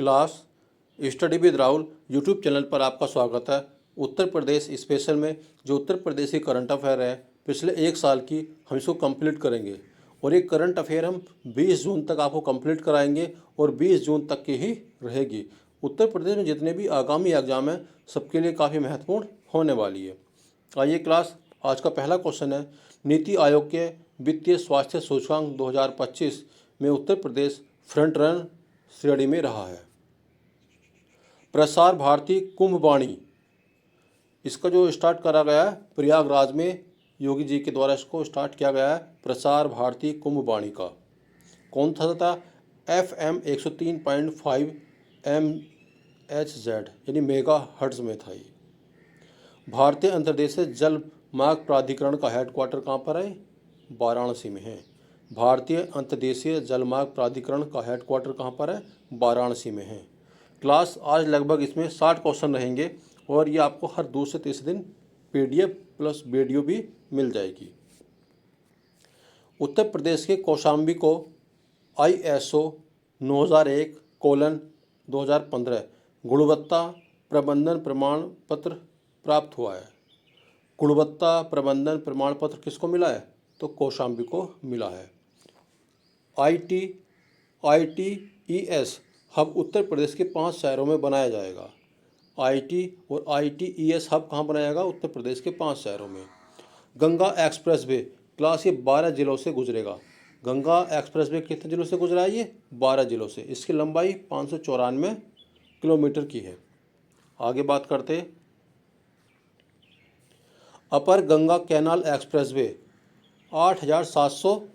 Class study with Rahul YouTube channel पर आपका स्वागत है। उत्तर प्रदेश स्पेशल में जो उत्तर प्रदेश की करंट अफेयर है पिछले एक साल की हम इसको कंप्लीट करेंगे और ये करंट अफेयर हम 20 जून तक आपको कंप्लीट कराएंगे और 20 जून तक की ही रहेगी। उत्तर प्रदेश में जितने भी आगामी एग्जाम हैं सबके लिए काफ़ी महत्वपूर्ण होने वाली है। आइए क्लास, आज का पहला क्वेश्चन है, नीति आयोग के वित्तीय स्वास्थ्य सूचकांक 2025 में उत्तर प्रदेश फ्रंट रनर श्रेणी में रहा है। प्रसार भारती कुंभवाणी, इसका जो स्टार्ट करा गया है प्रयागराज में, योगी जी के द्वारा इसको स्टार्ट किया गया है प्रसार भारती कुंभवाणी का। कौन था? FM 103.5 MHz यानी मेगा हर्ट्ज में था ये। भारतीय अंतर्देशीय जल मार्ग प्राधिकरण का हेडक्वार्टर कहाँ पर है? वाराणसी में है। भारतीय अंतर्देशीय जल मार्ग प्राधिकरण का हेडक्वार्टर कहाँ पर है? वाराणसी में है। क्लास आज लगभग इसमें 60 क्वेश्चन रहेंगे और ये आपको हर दूसरे तीसरे दिन PDF प्लस वीडियो भी मिल जाएगी। उत्तर प्रदेश के कौशाम्बी को ISO 9001:2015 गुणवत्ता प्रबंधन प्रमाण पत्र प्राप्त हुआ है। गुणवत्ता प्रबंधन प्रमाण पत्र किसको मिला है? तो कौशाम्बी को मिला है। ITES हब उत्तर प्रदेश के 5 शहरों में बनाया जाएगा। IT और ITES हब कहाँ बनाएगा? उत्तर प्रदेश के 5 शहरों में। गंगा एक्सप्रेस वे क्लास ये 12 जिलों से गुजरेगा। गंगा एक्सप्रेस वे कितने जिलों से गुजरा है? ये 12 जिलों से। इसकी लंबाई 594 किलोमीटर की है। आगे बात करते, upper Ganga canal expressway 8,700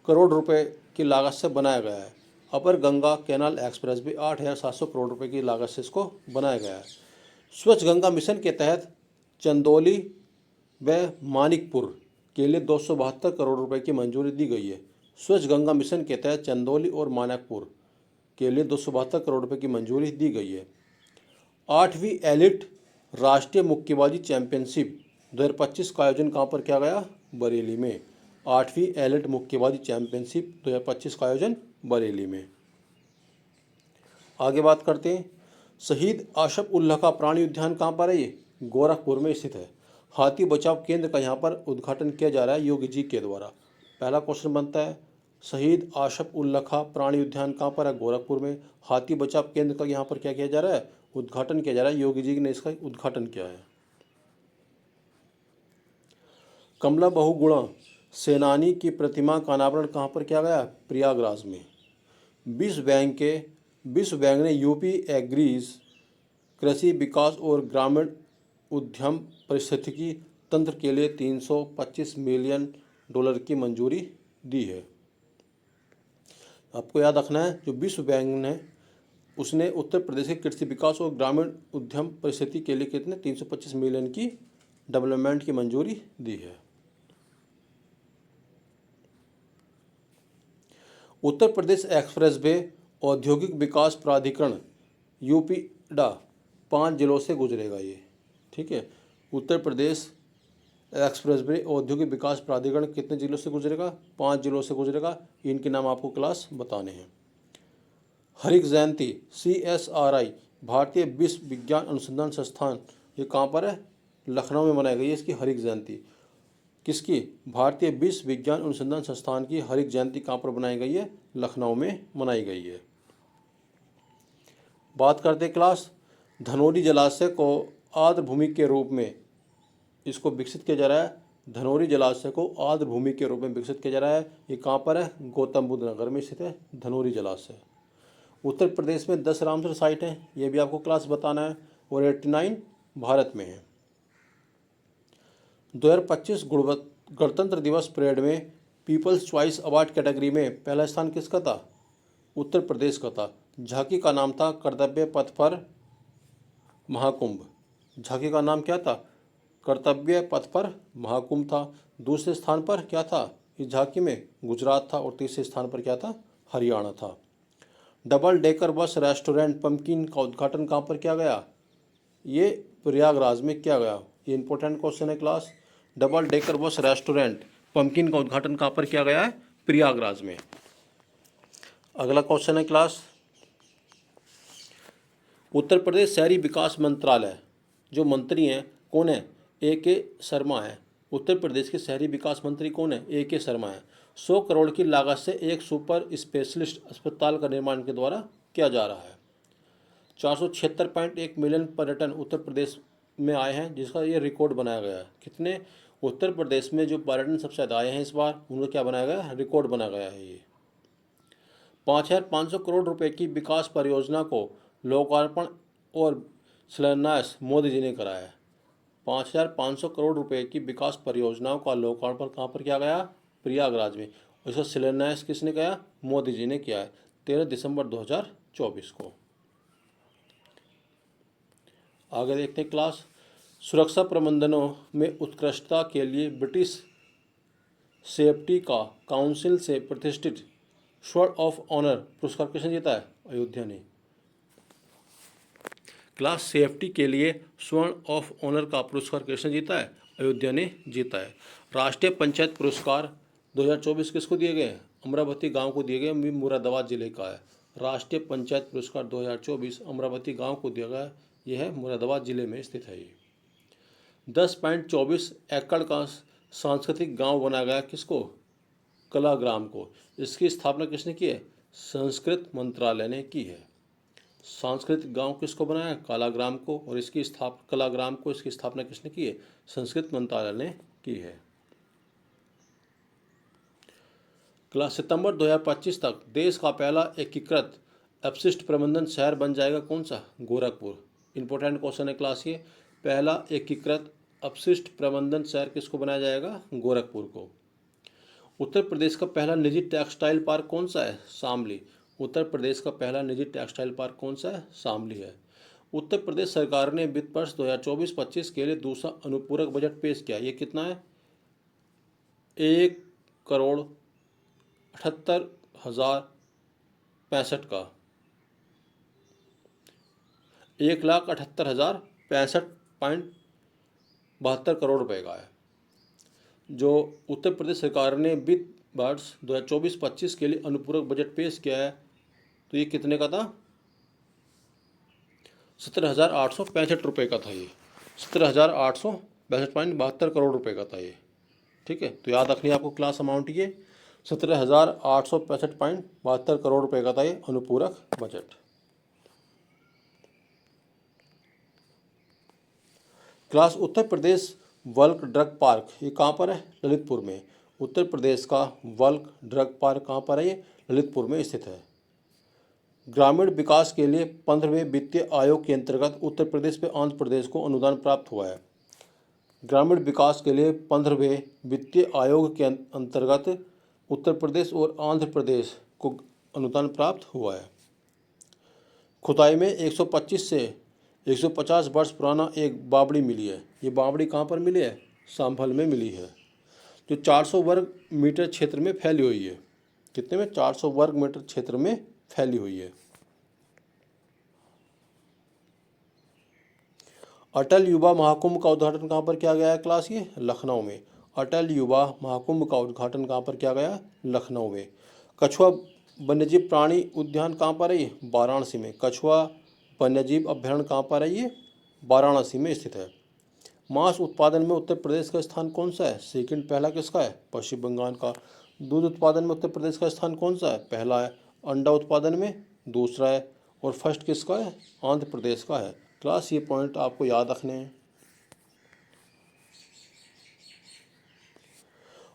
crore रुपए की लागत से बनाया गया है। Upper Ganga canal expressway 8,700 crore रुपए की लागत से इसको बनाया गया है। स्वच्छ गंगा मिशन के तहत चंदौली व मानिकपुर के लिए 272 करोड़ रुपए की मंजूरी दी गई है। स्वच्छ गंगा मिशन के तहत चंदौली और मानिकपुर के लिए 272 करोड़ रुपए की मंजूरी दी गई है। 8वीं एलिट राष्ट्रीय मुक्केबाजी चैंपियनशिप 2025 का आयोजन कहाँ पर किया गया? बरेली में। 8वीं एलिट मुक्केबाजी चैंपियनशिप 2025 का आयोजन बरेली में। आगे बात करते हैं, शहीद आशफ उल्लाह का प्राणी उद्यान कहाँ पर है? ये गोरखपुर में स्थित है। हाथी बचाव केंद्र का यहाँ पर उद्घाटन किया जा रहा है योगी जी के द्वारा। पहला क्वेश्चन बनता है, शहीद आशफ उल्लाह का प्राणी उद्यान कहाँ पर है? गोरखपुर में। हाथी बचाव केंद्र का यहाँ पर क्या किया जा रहा है? उद्घाटन किया जा रहा है। योगी जी ने इसका उद्घाटन किया है। कमला बहुगुणा सेनानी की प्रतिमा का अनावरण कहाँ पर किया गया? प्रयागराज में। विश्व बैंक ने यूपी एग्रीज कृषि विकास और ग्रामीण उद्यम पारिस्थितिकी तंत्र के लिए $325 मिलियन की मंजूरी दी है। आपको याद रखना है, जो विश्व बैंक ने उसने उत्तर प्रदेश के कृषि विकास और ग्रामीण उद्यम परिस्थिति के लिए कितने 325 मिलियन की डेवलपमेंट की मंजूरी दी है। उत्तर प्रदेश एक्सप्रेस वे औद्योगिक विकास प्राधिकरण यूपीडा 5 जिलों से गुजरेगा ये, ठीक है। उत्तर प्रदेश एक्सप्रेस वे औद्योगिक विकास प्राधिकरण कितने जिलों से गुजरेगा? 5 जिलों से गुजरेगा। इनके नाम आपको क्लास बताने हैं। हरित जयंती CSRI भारतीय विश्व विज्ञान अनुसंधान संस्थान, ये कहाँ पर है? लखनऊ में मनाई गई है इसकी हरित जयंती। किसकी? भारतीय विश्व विज्ञान अनुसंधान संस्थान की हरित जयंती कहाँ पर बनाई गई है? लखनऊ में मनाई गई है। बात करते क्लास, धनौरी जलाशय को आर्द्र भूमि के रूप में इसको विकसित किया जा रहा है। धनौरी जलाशय को आर्द्र भूमि के रूप में विकसित किया जा रहा है। ये कहाँ पर है? गौतम बुद्ध नगर में स्थित है धनौरी जलाशय। उत्तर प्रदेश में 10 रामसर साइट हैं, ये भी आपको क्लास बताना है। और 89 भारत में है। 2025 गणतंत्र दिवस परेड में पीपल्स चॉइस अवार्ड कैटेगरी में पहला स्थान किसका था? उत्तर प्रदेश का था। झांकी का नाम था कर्तव्य पथ पर महाकुंभ। झांकी का नाम क्या था? कर्तव्य पथ पर महाकुंभ था। दूसरे स्थान पर क्या था इस झांकी में? गुजरात था। और तीसरे स्थान पर क्या था? हरियाणा था। Double decker bus restaurant pumpkin का उद्घाटन कहाँ पर किया गया? ये प्रयागराज में किया गया। ये इंपॉर्टेंट क्वेश्चन है class. Double decker bus restaurant pumpkin का उद्घाटन कहाँ पर किया गया है? प्रयागराज में। अगला क्वेश्चन है क्लास, उत्तर प्रदेश शहरी विकास मंत्रालय जो मंत्री हैं कौन है? A.K. शर्मा है। उत्तर प्रदेश के शहरी विकास मंत्री कौन है? A.K. शर्मा है। 100 करोड़ की लागत से एक सुपर स्पेशलिस्ट अस्पताल का निर्माण के द्वारा किया जा रहा है। 476.1 मिलियन पर्यटन उत्तर प्रदेश में आए हैं, जिसका ये रिकॉर्ड बनाया गया है। कितने? उत्तर प्रदेश में जो पर्यटन सबसे ज़्यादा आए हैं इस बार, उनका क्या बनाया गया? रिकॉर्ड बनाया गया है। ये 5,500 करोड़ रुपए की विकास परियोजना को लोकार्पण और शिलान्यास मोदी जी ने कराया है। 5,500 करोड़ रुपए की विकास परियोजनाओं का लोकार्पण कहाँ पर किया गया? प्रयागराज में। और इसका शिलान्यास किसने किया? मोदी जी ने किया है 13 दिसंबर 2024 को। आगे देखते हैं क्लास। सुरक्षा प्रबंधनों में उत्कृष्टता के लिए ब्रिटिश सेफ्टी का काउंसिल से प्रतिष्ठित स्वॉर्ड ऑफ ऑनर पुरस्कार किसने जीता है? अयोध्या ने। क्लास सेफ्टी के लिए स्वर्ण ऑफ ऑनर का पुरस्कार किसने जीता है? अयोध्या ने जीता है। राष्ट्रीय पंचायत पुरस्कार 2024 किसको दिए गए? अमरावती गांव को दिए गए, मुरादाबाद जिले का है। राष्ट्रीय पंचायत पुरस्कार 2024 अमरावती गांव को दिया गया। यह है मुरादाबाद जिले में स्थित है। ये 10.24 एकड़ का सांस्कृतिक गांव बनाया गया किसको? कलाग्राम को। इसकी स्थापना किसने की है? संस्कृत मंत्रालय ने की है। सांस्कृतिक गांव किसको बनाया? कलाग्राम को। और इसकी कलाग्राम को इसकी स्थापना किसने की है? संस्कृत मंत्रालय ने की है। क्लास सितंबर 2025 तक देश का पहला एकीकृत अपशिष्ट प्रबंधन शहर बन जाएगा कौन सा? गोरखपुर। इंपॉर्टेंट क्वेश्चन है क्लास ये। पहला एकीकृत अपशिष्ट प्रबंधन शहर किसको बनाया जाएगा? गोरखपुर को। उत्तर प्रदेश का पहला निजी टेक्सटाइल पार्क कौन सा है? शामली। उत्तर प्रदेश का पहला निजी टेक्सटाइल पार्क कौन सा है? शामली है। उत्तर प्रदेश सरकार ने वित्त वर्ष 2024-25 के लिए दूसरा अनुपूरक बजट पेश किया। ये कितना है? 1,78,065 का 1,78,065.72 करोड़ रुपए का है, जो उत्तर प्रदेश सरकार ने वित्त वर्ष 2024-25 के लिए अनुपूरक बजट पेश किया है। तो ये कितने का था? 17,865 रुपये का था। ये 17,862.72 करोड़ रुपए का था ये। ठीक है, तो याद रखनी आपको क्लास अमाउंट ये 17,865.72 करोड़ रुपए का था ये अनुपूरक budget. Class Uttar Pradesh walk drug park ये कहाँ पर है? ललितपुर में। उत्तर प्रदेश का वल्क ड्रग पार्क कहाँ पर है? ये ललितपुर में स्थित है। ग्रामीण विकास के लिए 15वें वित्तीय आयोग के अंतर्गत उत्तर प्रदेश व आंध्र प्रदेश को अनुदान प्राप्त हुआ है। ग्रामीण विकास के लिए 15वें वित्तीय आयोग के अंतर्गत उत्तर प्रदेश और आंध्र प्रदेश को अनुदान प्राप्त हुआ है। खुदाई में 125 से 150 वर्ष पुराना एक बावड़ी मिली है। ये बावड़ी कहाँ पर मिली है? संभल में मिली है, जो 400 वर्ग मीटर क्षेत्र में फैली हुई है। कितने में? 400 वर्ग मीटर क्षेत्र में फैली हुई है। अटल युवा महाकुंभ का उद्घाटन कहाँ पर किया गया है क्लास? ये लखनऊ में। अटल युवा महाकुंभ का उद्घाटन कहाँ पर किया गया? लखनऊ में। कछुआ वन्यजीव प्राणी उद्यान कहाँ पर है? ये वाराणसी में। कछुआ वन्यजीव अभ्यारण्य कहाँ पर है? ये वाराणसी में स्थित है। मांस उत्पादन में उत्तर प्रदेश का स्थान कौन सा है? सेकंड पहला किसका है? पश्चिम बंगाल का। दूध उत्पादन में उत्तर प्रदेश का स्थान कौन सा है? पहला है। अंडा उत्पादन में दूसरा है। और फर्स्ट किसका है? आंध्र प्रदेश का है। क्लास ये पॉइंट आपको याद रखने हैं।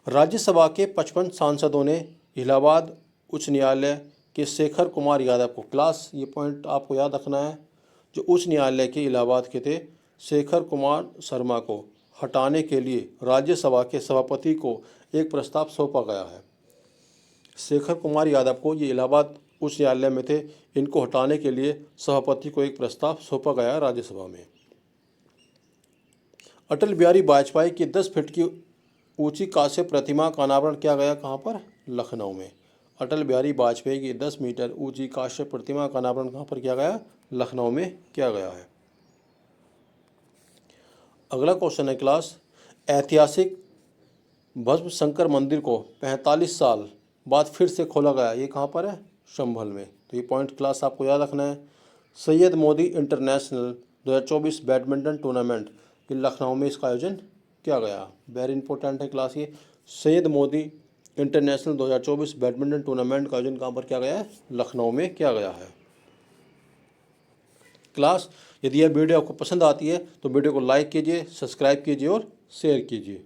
राज्यसभा के 55 सांसदों ने इलाहाबाद उच्च न्यायालय के शेखर कुमार यादव को, क्लास ये पॉइंट आपको याद रखना है, जो उच्च न्यायालय के इलाहाबाद के थे, शेखर कुमार शर्मा को हटाने के लिए राज्यसभा के सभापति को एक प्रस्ताव सौंपा गया है। शेखर कुमार यादव को, ये इलाहाबाद उच्च न्यायालय में थे, इनको हटाने के लिए सभापति को एक प्रस्ताव सौंपा गया राज्यसभा में। अटल बिहारी वाजपेयी की 10 फीट की ऊंची कांस्य प्रतिमा का अनावरण किया गया कहाँ पर? लखनऊ में। अटल बिहारी वाजपेयी की 10 मीटर ऊंची कांस्य प्रतिमा का अनावरण कहाँ पर किया गया? लखनऊ में किया गया है। अगला क्वेश्चन है क्लास, ऐतिहासिक भस्म शंकर मंदिर को 45 साल बाद फिर से खोला गया, ये कहाँ पर है? संभल में। तो ये पॉइंट क्लास आपको याद रखना है। Syed Modi international 2024 badminton tournament ये लखनऊ में इसका आयोजन किया गया। वेरी इंपॉर्टेंट है क्लास ये। Syed Modi international 2024 badminton tournament का आयोजन कहाँ पर किया गया है? लखनऊ में किया गया है। क्लास, यदि यह वीडियो आपको पसंद आती है तो वीडियो को लाइक कीजिए, सब्सक्राइब कीजिए और शेयर कीजिए।